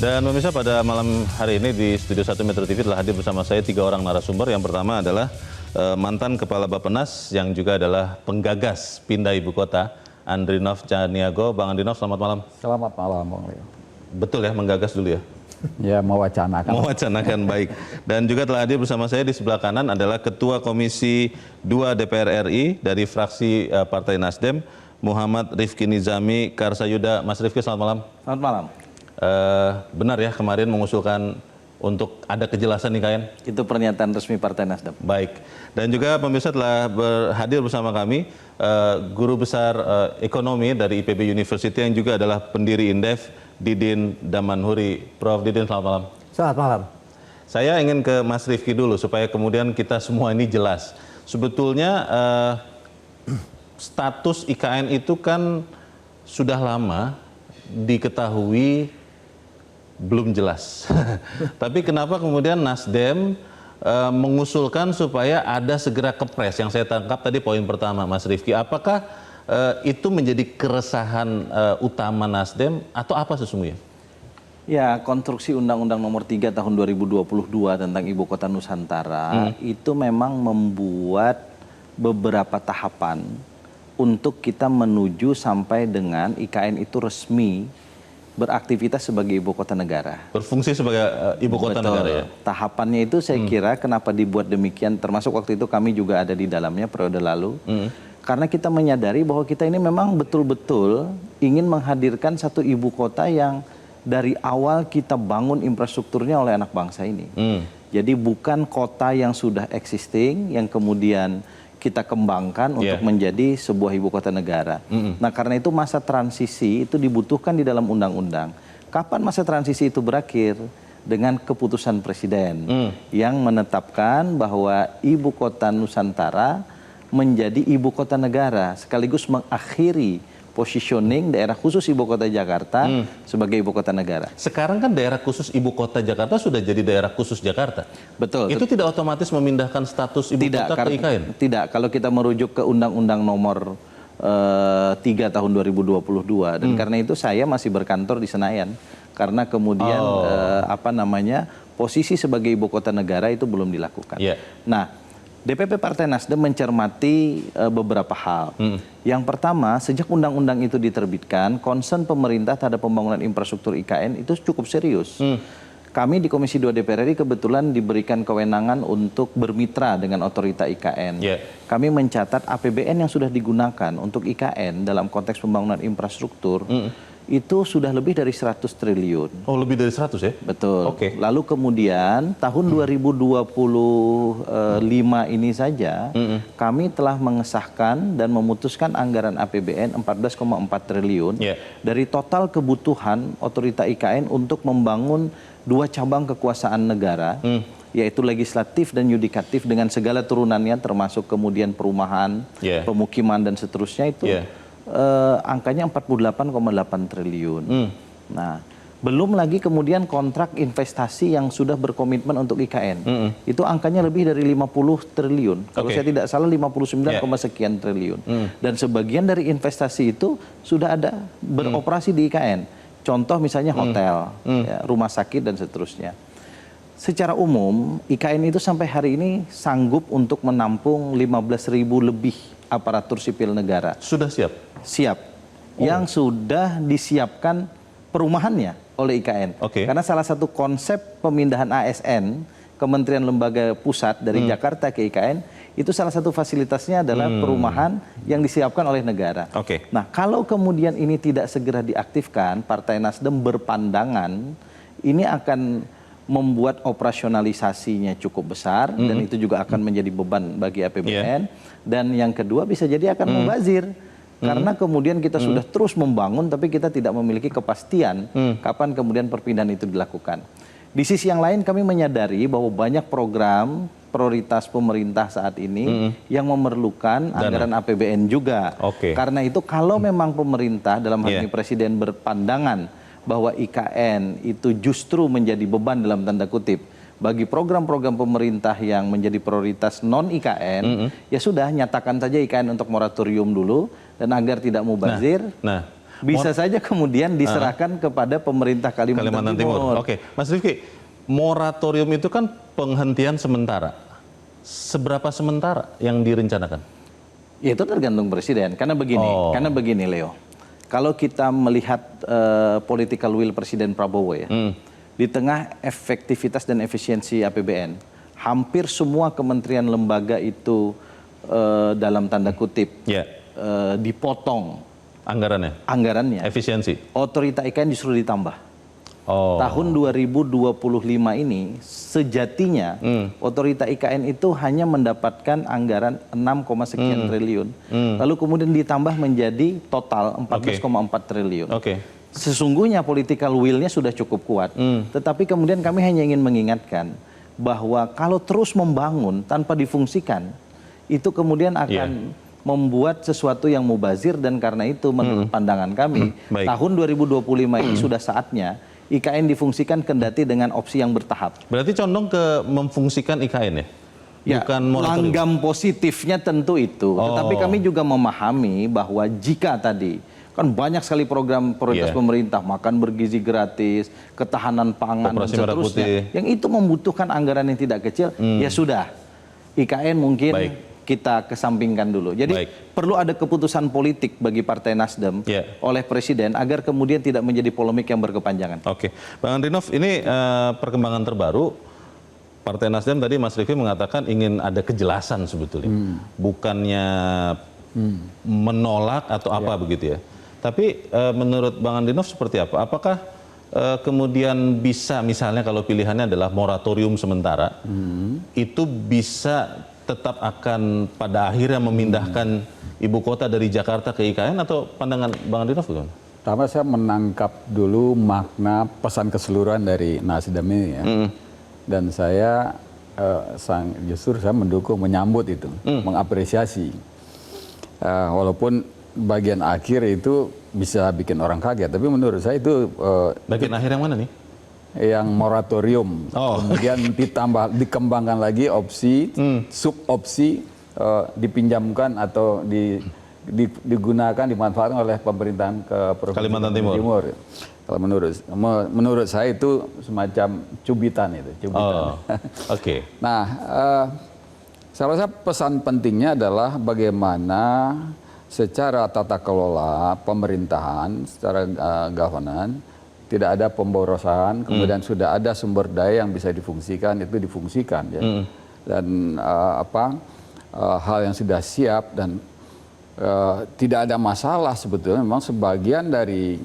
Dan pemirsa, pada malam hari ini di Studio 1 Metro TV telah hadir bersama saya 3 orang narasumber. Yang pertama adalah mantan Kepala Bappenas yang juga adalah penggagas pindah ibu kota, Andrinov Caniago. Bang Andrinov, selamat malam. Selamat malam, Bang Leo. Betul ya, menggagas dulu ya? Ya, mewacanakan. Mewacanakan, baik. Dan juga telah hadir bersama saya di sebelah kanan adalah Ketua Komisi 2 DPR RI dari fraksi Partai Nasdem, Muhammad Rifki Nizami Karsayuda. Mas Rifki, selamat malam. Selamat malam. Benar ya, kemarin mengusulkan untuk ada kejelasan IKN? Itu pernyataan resmi Partai Nasdem. Baik. Dan juga pemirsa telah hadir bersama kami Guru Besar Ekonomi dari IPB University yang juga adalah pendiri Indef, Didin Damanhuri. Prof. Didin, selamat malam. Selamat malam. Saya ingin ke Mas Rifki dulu supaya kemudian kita semua ini jelas. Sebetulnya status IKN itu kan sudah lama diketahui belum jelas. Tapi kenapa kemudian Nasdem mengusulkan supaya ada segera kepres? Yang saya tangkap tadi poin pertama, Mas Rifki. Apakah itu menjadi keresahan utama Nasdem atau apa sesungguhnya? Ya, konstruksi Undang-Undang Nomor 3 Tahun 2022 tentang Ibu Kota Nusantara itu memang membuat beberapa tahapan untuk kita menuju sampai dengan IKN itu resmi beraktivitas sebagai ibu kota negara. Berfungsi sebagai ibu kota negara ya? Tahapannya itu saya kira kenapa dibuat demikian, termasuk waktu itu kami juga ada di dalamnya periode lalu. Karena kita menyadari bahwa kita ini memang betul-betul ingin menghadirkan satu ibu kota yang dari awal kita bangun infrastrukturnya oleh anak bangsa ini. Jadi bukan kota yang sudah existing, yang kemudian kita kembangkan untuk menjadi sebuah ibu kota negara. Nah, karena itu masa transisi itu dibutuhkan di dalam undang-undang. Kapan masa transisi itu berakhir? Dengan keputusan Presiden yang menetapkan bahwa ibu kota Nusantara menjadi ibu kota negara, sekaligus mengakhiri positioning daerah khusus ibu kota Jakarta sebagai ibu kota negara. Sekarang kan daerah khusus ibu kota Jakarta sudah jadi daerah khusus Jakarta. Betul. Itu tidak otomatis memindahkan status ibu kota ke IKN? Tidak. Kalau kita merujuk ke Undang-Undang Nomor 3 Tahun 2022 dan karena itu saya masih berkantor di Senayan karena kemudian posisi sebagai ibu kota negara itu belum dilakukan. Nah, DPP Partai Nasdem mencermati beberapa hal. Yang pertama, sejak undang-undang itu diterbitkan, concern pemerintah terhadap pembangunan infrastruktur IKN itu cukup serius. Kami di Komisi 2 DPR RI kebetulan diberikan kewenangan untuk bermitra dengan otorita IKN. Kami mencatat APBN yang sudah digunakan untuk IKN dalam konteks pembangunan infrastruktur itu sudah lebih dari 100 triliun. Oh, lebih dari 100 ya? Betul. Lalu kemudian tahun 2025 ini saja kami telah mengesahkan dan memutuskan anggaran APBN 14,4 triliun dari total kebutuhan otorita IKN untuk membangun 2 cabang kekuasaan negara, yaitu legislatif dan yudikatif dengan segala turunannya termasuk kemudian perumahan, pemukiman dan seterusnya itu. Angkanya 48,8 triliun. Nah, belum lagi kemudian kontrak investasi yang sudah berkomitmen untuk IKN. Itu angkanya lebih dari 50 triliun. Kalau saya tidak salah 59, sekian triliun. Dan sebagian dari investasi itu sudah ada beroperasi di IKN. Contoh misalnya hotel, rumah sakit dan seterusnya. Secara umum, IKN itu sampai hari ini sanggup untuk menampung 15.000 lebih aparatur sipil negara. Sudah siap? Siap. Yang sudah disiapkan perumahannya oleh IKN. Karena salah satu konsep pemindahan ASN, Kementerian Lembaga Pusat dari Jakarta ke IKN, itu salah satu fasilitasnya adalah perumahan yang disiapkan oleh negara. Nah, kalau kemudian ini tidak segera diaktifkan, Partai Nasdem berpandangan ini akan membuat operasionalisasinya cukup besar dan itu juga akan menjadi beban bagi APBN. Dan yang kedua bisa jadi akan mubazir karena kemudian kita sudah terus membangun tapi kita tidak memiliki kepastian kapan kemudian perpindahan itu dilakukan. Di sisi yang lain kami menyadari bahwa banyak program prioritas pemerintah saat ini yang memerlukan anggaran APBN juga. Karena itu kalau memang pemerintah dalam hal ini Presiden berpandangan bahwa IKN itu justru menjadi beban dalam tanda kutip bagi program-program pemerintah yang menjadi prioritas non-IKN, ya sudah nyatakan saja IKN untuk moratorium dulu dan agar tidak mubazir. bisa saja kemudian diserahkan kepada pemerintah Kalimantan Timur. Oke, Mas Rifki, moratorium itu kan penghentian sementara. Seberapa sementara yang direncanakan? Ya, itu tergantung presiden. Karena begini Leo. Kalau kita melihat political will Presiden Prabowo ya, di tengah efektivitas dan efisiensi APBN, hampir semua kementerian lembaga itu dalam tanda kutip dipotong anggarannya. Efisiensi. Otorita IKN justru ditambah. Tahun 2025 ini sejatinya Otorita IKN itu hanya mendapatkan anggaran 6, sekian triliun. Lalu kemudian ditambah menjadi total 14,4 triliun. Sesungguhnya political will-nya sudah cukup kuat. Tetapi kemudian kami hanya ingin mengingatkan bahwa kalau terus membangun tanpa difungsikan, itu kemudian akan membuat sesuatu yang mubazir, dan karena itu menurut pandangan kami, tahun 2025 ini sudah saatnya IKN difungsikan kendati dengan opsi yang bertahap. Berarti condong ke memfungsikan IKN ya? Bukan moratorium. Langgam positifnya tentu itu. Tetapi kami juga memahami bahwa jika tadi, kan banyak sekali program prioritas pemerintah, makan bergizi gratis, ketahanan pangan, dan seterusnya. Yang itu membutuhkan anggaran yang tidak kecil, ya sudah. IKN mungkin kita kesampingkan dulu. Jadi perlu ada keputusan politik bagi Partai Nasdem oleh Presiden agar kemudian tidak menjadi polemik yang berkepanjangan. Oke, Bang Andrinov, ini perkembangan terbaru. Partai Nasdem tadi Mas Rifki mengatakan ingin ada kejelasan sebetulnya, bukannya menolak atau apa begitu ya. Tapi menurut Bang Andrinov seperti apa? Apakah kemudian bisa misalnya kalau pilihannya adalah moratorium sementara, itu bisa tetap akan pada akhirnya memindahkan ibu kota dari Jakarta ke IKN, atau pandangan Bang Andrinov bagaimana? Pertama saya menangkap dulu makna pesan keseluruhan dari Nasdem ini ya. Dan saya justru saya mendukung, menyambut itu, mengapresiasi. Walaupun bagian akhir itu bisa bikin orang kaget, tapi menurut saya itu bagian akhir yang mana nih? Yang moratorium, kemudian dikembangkan lagi opsi, subopsi dipinjamkan atau digunakan, dimanfaatkan oleh pemerintahan Kalimantan Timur. Kalau menurut saya itu semacam cubitan itu. Nah, saya rasa pesan pentingnya adalah bagaimana secara tata kelola pemerintahan, secara governance, tidak ada pemborosan, kemudian sudah ada sumber daya yang bisa difungsikan, itu difungsikan ya. Dan hal yang sudah siap dan tidak ada masalah sebetulnya. Memang sebagian dari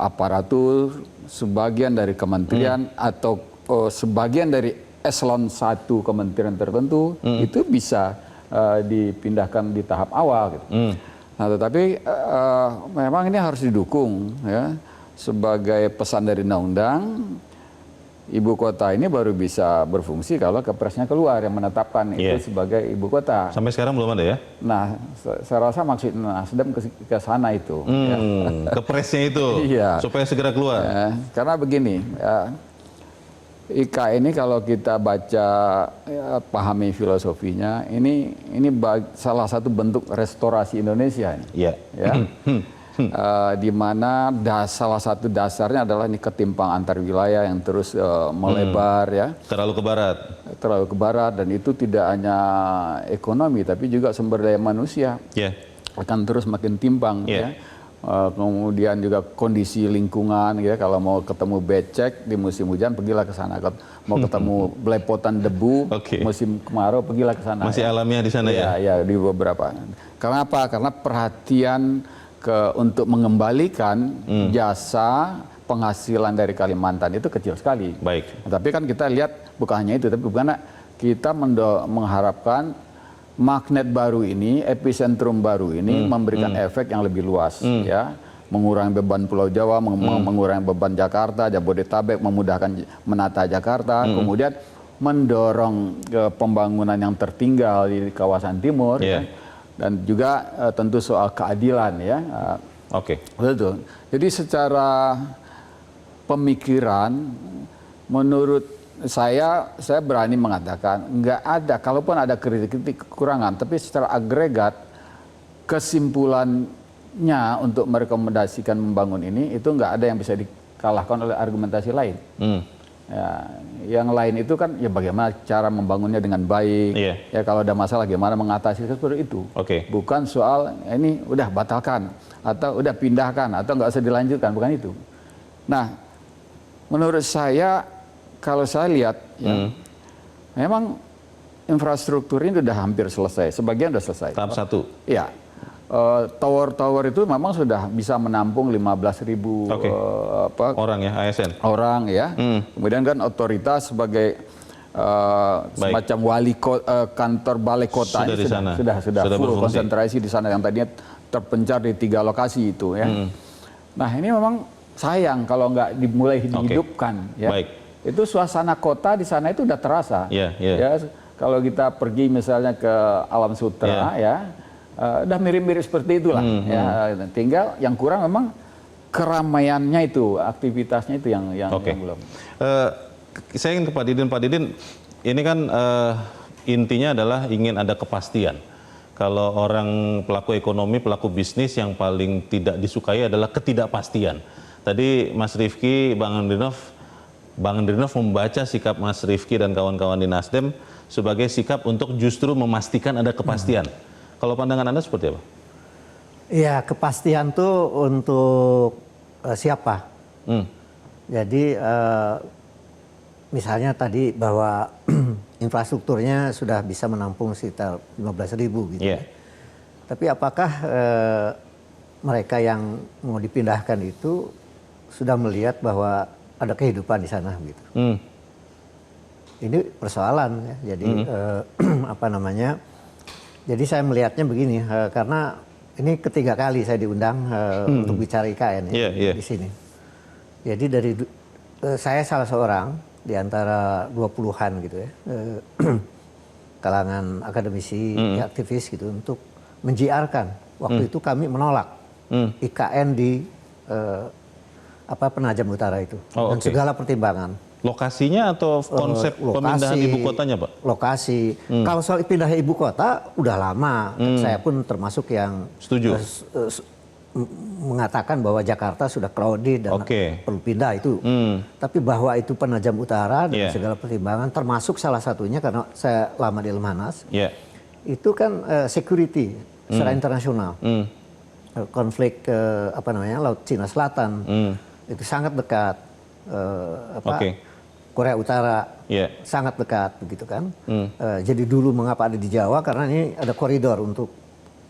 aparatur, sebagian dari kementerian atau sebagian dari eselon 1 kementerian tertentu itu bisa dipindahkan di tahap awal gitu. Nah, tetapi memang ini harus didukung ya. Sebagai pesan dari undang-undang, ibu kota ini baru bisa berfungsi kalau kepresnya keluar yang menetapkan itu sebagai ibu kota. Sampai sekarang belum ada ya? Nah, saya rasa maksud Nasdem ke sana itu. Kepresnya itu, supaya segera keluar. Karena begini, IKN ini kalau kita baca, pahami filosofinya, ini salah satu bentuk restorasi Indonesia ini. Di mana salah satu dasarnya adalah ini ketimpang antar wilayah yang terus melebar ya. Terlalu ke barat dan itu tidak hanya ekonomi tapi juga sumber daya manusia akan terus makin timpang ya. Kemudian juga kondisi lingkungan ya, kalau mau ketemu becek di musim hujan pergilah ke sana, mau ketemu belepotan debu musim kemarau pergilah ke sana. Masih alamiah di sana ya? Ya, di beberapa. Karena apa? Karena perhatian untuk mengembalikan jasa penghasilan dari Kalimantan itu kecil sekali. Tapi kan kita lihat bukan hanya itu, tapi bukan kita mengharapkan magnet baru ini, epicentrum baru ini memberikan efek yang lebih luas, ya, mengurangi beban Pulau Jawa, mengurangi beban Jakarta, Jabodetabek, memudahkan menata Jakarta, kemudian mendorong pembangunan yang tertinggal di kawasan timur. Dan juga tentu soal keadilan ya. Betul. Jadi secara pemikiran menurut saya berani mengatakan nggak ada, kalaupun ada kritik kekurangan, tapi secara agregat kesimpulan kuatnya untuk merekomendasikan membangun ini itu nggak ada yang bisa dikalahkan oleh argumentasi lain. Ya, yang lain itu kan ya bagaimana cara membangunnya dengan baik. Ya kalau ada masalah gimana mengatasi seperti itu. Bukan soal ini udah batalkan atau udah pindahkan atau nggak usah dilanjutkan, bukan itu. Nah, menurut saya kalau saya lihat ya, memang infrastruktur ini sudah hampir selesai, sebagian sudah selesai. Tahap 1. Ya. Tower-tower itu memang sudah bisa menampung 15.000 orang ya, ASN. Orang ya. Kemudian kan otoritas sebagai semacam wali kantor balai kota sudah ini di sana. sudah full berfungsi. konsentrasi di sana yang tadinya terpencar di 3 lokasi itu ya. Nah, ini memang sayang kalau nggak dimulai dihidupkan ya. Itu suasana kota di sana itu udah terasa. Ya, kalau kita pergi misalnya ke Alam Sutera ya, udah mirip-mirip seperti itulah. Ya, tinggal yang kurang memang keramaiannya itu, aktivitasnya itu yang belum. Saya ingin ke Pak Didin. Pak Didin, ini kan intinya adalah ingin ada kepastian. Kalau orang pelaku ekonomi, pelaku bisnis yang paling tidak disukai adalah ketidakpastian. Tadi Mas Rifki, Bang Andrinov membaca sikap Mas Rifki dan kawan-kawan di Nasdem sebagai sikap untuk justru memastikan ada kepastian. Kalau pandangan Anda seperti apa? Ya, kepastian tuh untuk siapa? Jadi misalnya tadi bahwa infrastrukturnya sudah bisa menampung sekitar 15.000 gitu. Tapi apakah mereka yang mau dipindahkan itu sudah melihat bahwa ada kehidupan di sana gitu? Ini persoalan ya. Jadi apa namanya? Jadi saya melihatnya begini, karena ini ketiga kali saya diundang untuk bicara IKN di sini. Jadi dari saya salah seorang di antara 20-an gitu ya, kalangan akademisi, aktivis gitu untuk menjiarkan. Waktu itu kami menolak IKN di Penajam Utara itu dan segala pertimbangan. Lokasinya atau konsep pemindahan ibu kotanya, Pak? Lokasi. Kalau soal pindah ibu kota udah lama. Saya pun termasuk yang setuju. Mengatakan bahwa Jakarta sudah crowded dan perlu pindah itu. Tapi bahwa itu Penajam Utara dan segala pertimbangan, termasuk salah satunya karena saya lama di Lemhanas, itu kan security secara internasional. Konflik Laut Cina Selatan itu sangat dekat. Korea Utara sangat dekat begitu kan. Jadi dulu mengapa ada di Jawa, karena ini ada koridor untuk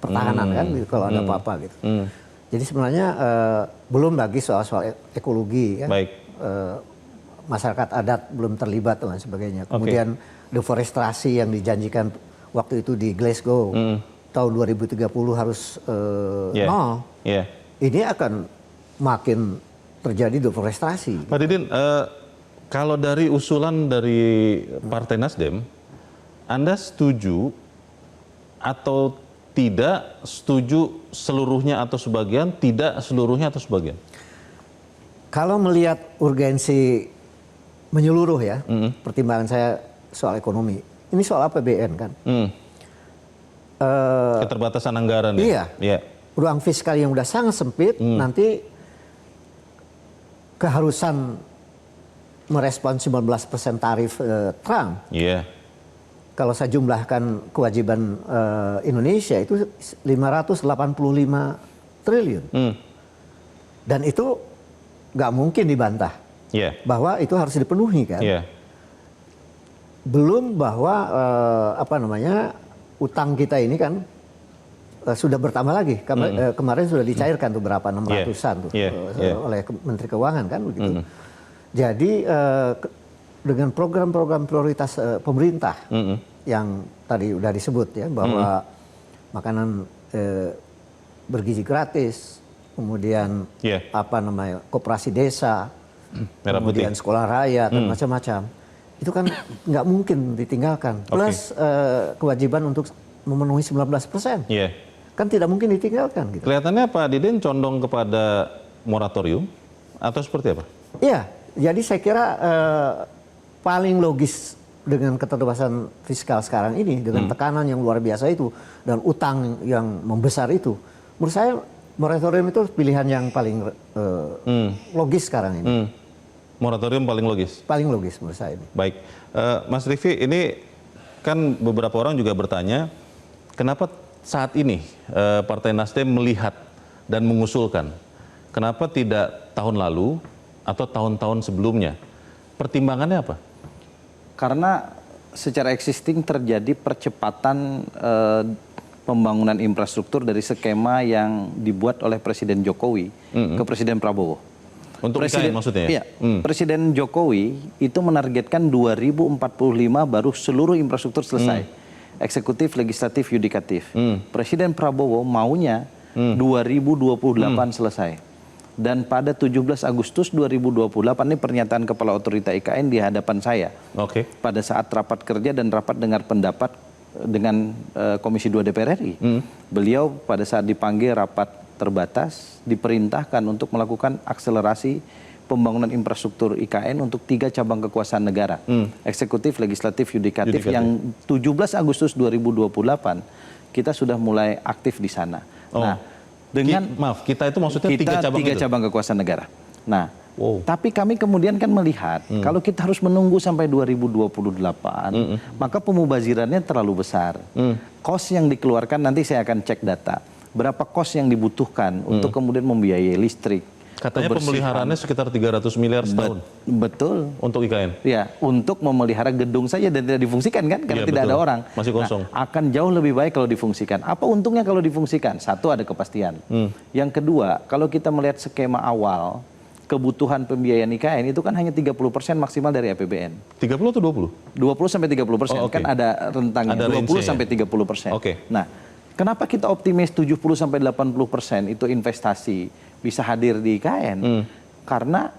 pertahanan kan gitu, kalau ada apa-apa gitu. Jadi sebenarnya belum lagi soal-soal ekologi ya. Masyarakat adat belum terlibat dan sebagainya. Kemudian deforestasi yang dijanjikan waktu itu di Glasgow tahun 2030 harus nol. Ini akan makin terjadi deforestasi. Pak Didin, kalau dari usulan dari Partai Nasdem, Anda setuju atau tidak, setuju seluruhnya atau sebagian, tidak seluruhnya atau sebagian? Kalau melihat urgensi menyeluruh ya, pertimbangan saya soal ekonomi, ini soal APBN kan? Keterbatasan anggaran ya? Iya. Ruang fiskal yang udah sangat sempit, nanti keharusan merespon 19% tarif Trump. Kalau saya jumlahkan kewajiban Indonesia itu 585 triliun. Dan itu nggak mungkin dibantah. Bahwa itu harus dipenuhi kan. Belum bahwa utang kita ini kan sudah bertambah lagi. Kemarin sudah dicairkan tuh berapa 600-an tuh oleh Menteri Keuangan kan begitu. Jadi dengan program-program prioritas pemerintah yang tadi udah disebut ya, bahwa makanan bergizi gratis, kemudian koperasi desa, kemudian sekolah rakyat dan macam-macam, itu kan nggak mungkin ditinggalkan. Plus kewajiban untuk memenuhi 19%, kan tidak mungkin ditinggalkan. Gitu. Kelihatannya Pak Didin condong kepada moratorium atau seperti apa? Iya. Jadi saya kira paling logis dengan keterbatasan fiskal sekarang ini, dengan tekanan yang luar biasa itu, dan utang yang membesar itu, menurut saya Moratorium itu pilihan yang paling logis sekarang ini. Moratorium paling logis? Paling logis menurut saya ini. Baik. Mas Riffi, ini kan beberapa orang juga bertanya, kenapa saat ini Partai Nasdem melihat dan mengusulkan? Kenapa tidak tahun lalu atau tahun-tahun sebelumnya? Pertimbangannya apa? Karena secara existing terjadi percepatan pembangunan infrastruktur dari skema yang dibuat oleh Presiden Jokowi ke Presiden Prabowo. Untuk IKN maksudnya? Iya, Presiden Jokowi itu menargetkan 2045 baru seluruh infrastruktur selesai. Eksekutif, legislatif, yudikatif. Presiden Prabowo maunya 2028 selesai. Dan pada 17 Agustus 2028 ini pernyataan Kepala Otorita IKN di hadapan saya. Pada saat rapat kerja dan rapat dengar pendapat dengan Komisi 2 DPR RI. Beliau pada saat dipanggil rapat terbatas diperintahkan untuk melakukan akselerasi pembangunan infrastruktur IKN untuk 3 cabang kekuasaan negara. Eksekutif, legislatif, yudikatif yang 17 Agustus 2028 kita sudah mulai aktif di sana. Nah, dengan kita itu maksudnya 3 cabang kekuasaan negara. Nah, tapi kami kemudian kan melihat kalau kita harus menunggu sampai 2028, maka pemubazirannya terlalu besar. Kos yang dikeluarkan nanti saya akan cek data. Berapa kos yang dibutuhkan untuk kemudian membiayai listrik. Katanya pemeliharaannya sekitar 300 miliar setahun. Betul. Untuk IKN? Ya, untuk memelihara gedung saja dan tidak difungsikan kan, karena tidak ada orang. Masih kosong. Nah, akan jauh lebih baik kalau difungsikan. Apa untungnya kalau difungsikan? Satu, ada kepastian. Yang kedua, kalau kita melihat skema awal, kebutuhan pembiayaan IKN itu kan hanya 30% maksimal dari APBN. 30 atau 20? 20 sampai 30%. Kan ada rentangnya, ada 20 sampai 30%. Nah, kenapa kita optimis 70 sampai 80% itu investasi bisa hadir di IKN? Karena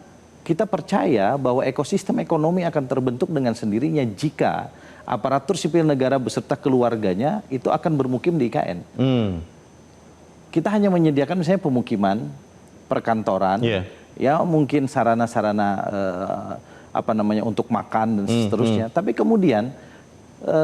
kita percaya bahwa ekosistem ekonomi akan terbentuk dengan sendirinya jika aparatur sipil negara beserta keluarganya itu akan bermukim di IKN. Kita hanya menyediakan misalnya pemukiman, perkantoran, ya mungkin sarana-sarana untuk makan dan seterusnya. Tapi kemudian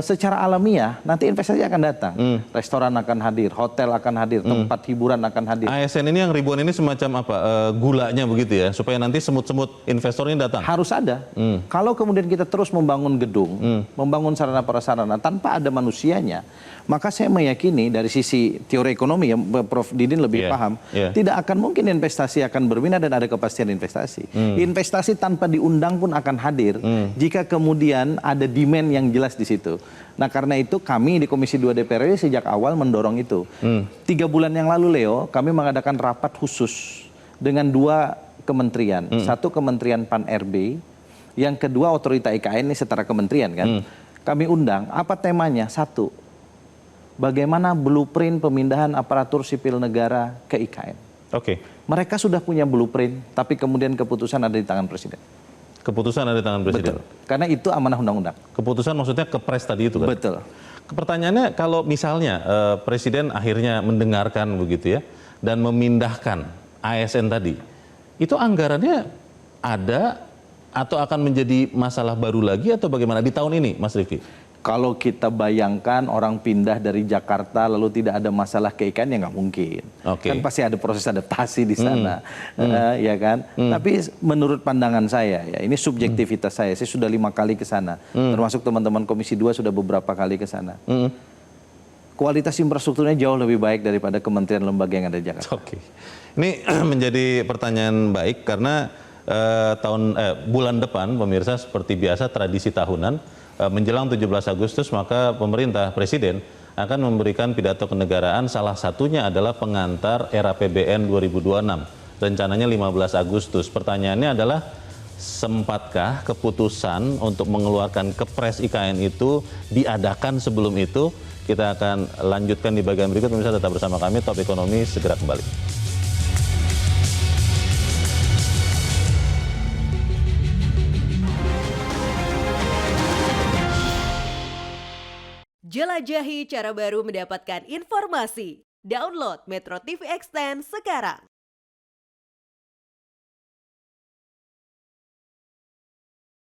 secara alamiah nanti investasi akan datang. Restoran akan hadir, hotel akan hadir, tempat hiburan akan hadir. ASN ini yang ribuan ini semacam apa? Gulanya begitu ya, supaya nanti semut-semut investor ini datang? Harus ada. Kalau kemudian kita terus membangun gedung, membangun sarana prasarana tanpa ada manusianya, maka saya meyakini dari sisi teori ekonomi yang Prof. Didin lebih paham, tidak akan mungkin investasi akan berminat dan ada kepastian investasi. Investasi tanpa diundang pun akan hadir jika kemudian ada demand yang jelas di situ. Nah, karena itu kami di Komisi 2 DPR RI sejak awal mendorong itu. 3 bulan yang lalu, Leo, kami mengadakan rapat khusus dengan 2 kementerian. Satu Kementerian Pan-RB, yang kedua Otorita IKN, ini setara kementerian kan. Kami undang, apa temanya? Satu, bagaimana blueprint pemindahan aparatur sipil negara ke IKN. Mereka sudah punya blueprint, tapi kemudian keputusan ada di tangan Presiden. Keputusan ada di tangan Presiden? Betul, karena itu amanah undang-undang. Keputusan maksudnya kepres tadi itu kan? Betul. Pertanyaannya, kalau misalnya Presiden akhirnya mendengarkan begitu ya, dan memindahkan ASN tadi, itu anggarannya ada atau akan menjadi masalah baru lagi atau bagaimana di tahun ini, Mas Riffi? Kalau kita bayangkan orang pindah dari Jakarta lalu tidak ada masalah ke IKN, ya nggak mungkin. Kan pasti ada proses adaptasi di sana, ya kan. Tapi menurut pandangan saya, ya ini subjektivitas saya sudah 5 kali ke sana, termasuk teman-teman Komisi 2 sudah beberapa kali ke sana. Kualitas infrastrukturnya jauh lebih baik daripada kementerian lembaga yang ada di Jakarta. Ini menjadi pertanyaan baik karena bulan depan, pemirsa, seperti biasa tradisi tahunan, menjelang 17 Agustus maka pemerintah Presiden akan memberikan pidato kenegaraan, salah satunya adalah pengantar era APBN 2026. Rencananya 15 Agustus. Pertanyaannya adalah, sempatkah keputusan untuk mengeluarkan kepres IKN itu diadakan sebelum itu? Kita akan lanjutkan di bagian berikut. Pemirsa tetap bersama kami, Top Ekonomi segera kembali. Jelajahi cara baru mendapatkan informasi. Download Metro TV Extend sekarang.